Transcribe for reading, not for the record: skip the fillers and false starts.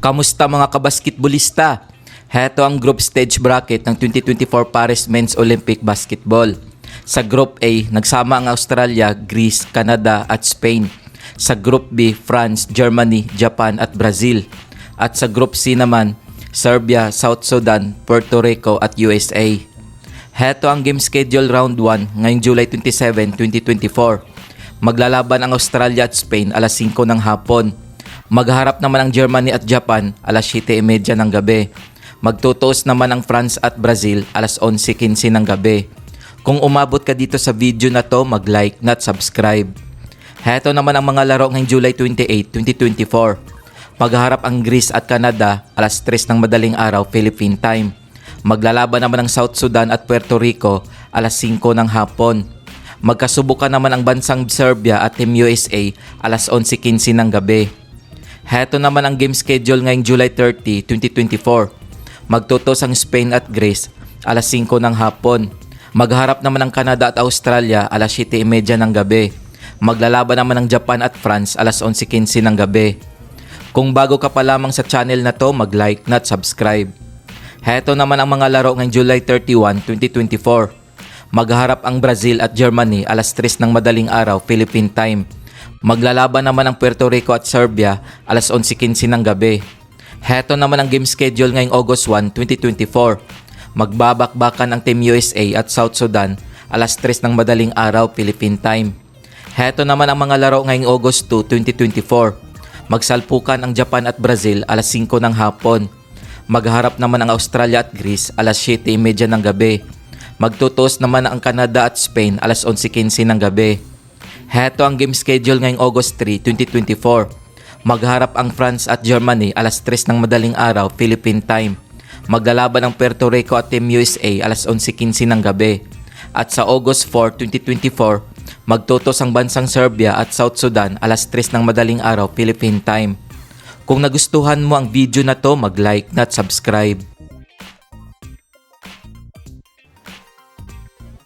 Kamusta mga kabasketbolista? Heto ang group stage bracket ng 2024 Paris Men's Olympic Basketball. Sa Group A, nagsama ang Australia, Greece, Canada at Spain. Sa Group B, France, Germany, Japan at Brazil. At sa Group C naman, Serbia, South Sudan, Puerto Rico at USA. Heto ang game schedule round 1 ngayong July 27, 2024. Maglalaban ang Australia at Spain alas 5 ng hapon. Magharap naman ang Germany at Japan alas 7:30 ng gabi. Magtutuos naman ang France at Brazil alas 11:15 ng gabi. Kung umabot ka dito sa video na to, mag-like na at subscribe. Heto naman ang mga laro ngayong July 28, 2024. Magharap ang Greece at Canada alas 3 ng madaling araw Philippine time. Maglalaban naman ang South Sudan at Puerto Rico alas 5 ng hapon. Magkasubukan naman ang bansang Serbia at Team USA alas 11:15 ng gabi. Heto naman ang game schedule ngayong July 30, 2024. Magtutos ang Spain at Greece alas 5 ng hapon. Magharap naman ang Canada at Australia alas 7:30 ng gabi. Maglalaban naman ang Japan at France alas 11:15 ng gabi. Kung bago ka pa lamang sa channel na to, mag-like na at subscribe. Heto naman ang mga laro ngayong July 31, 2024. Magharap ang Brazil at Germany alas 3 ng madaling araw Philippine time. Maglalaban naman ang Puerto Rico at Serbia alas 11:15 ng gabi. Heto naman ang game schedule ngayong August 1, 2024. Magbabakbakan ang Team USA at South Sudan alas 3 ng madaling araw Philippine time. Heto naman ang mga laro ngayong August 2, 2024. Magsalpukan ang Japan at Brazil alas 5 ng hapon. Magharap naman ang Australia at Greece alas 7:30 ng gabi. Magtutos naman ang Canada at Spain alas 11:15 ng gabi. Heto ang game schedule ngayong August 3, 2024. Magharap ang France at Germany alas 3 ng madaling araw Philippine time. Maglalaban ang Puerto Rico at Team USA alas 11:15 ng gabi. At sa August 4, 2024, magtutos ang bansang Serbia at South Sudan alas 3 ng madaling araw Philippine time. Kung nagustuhan mo ang video na to, mag-like na at subscribe.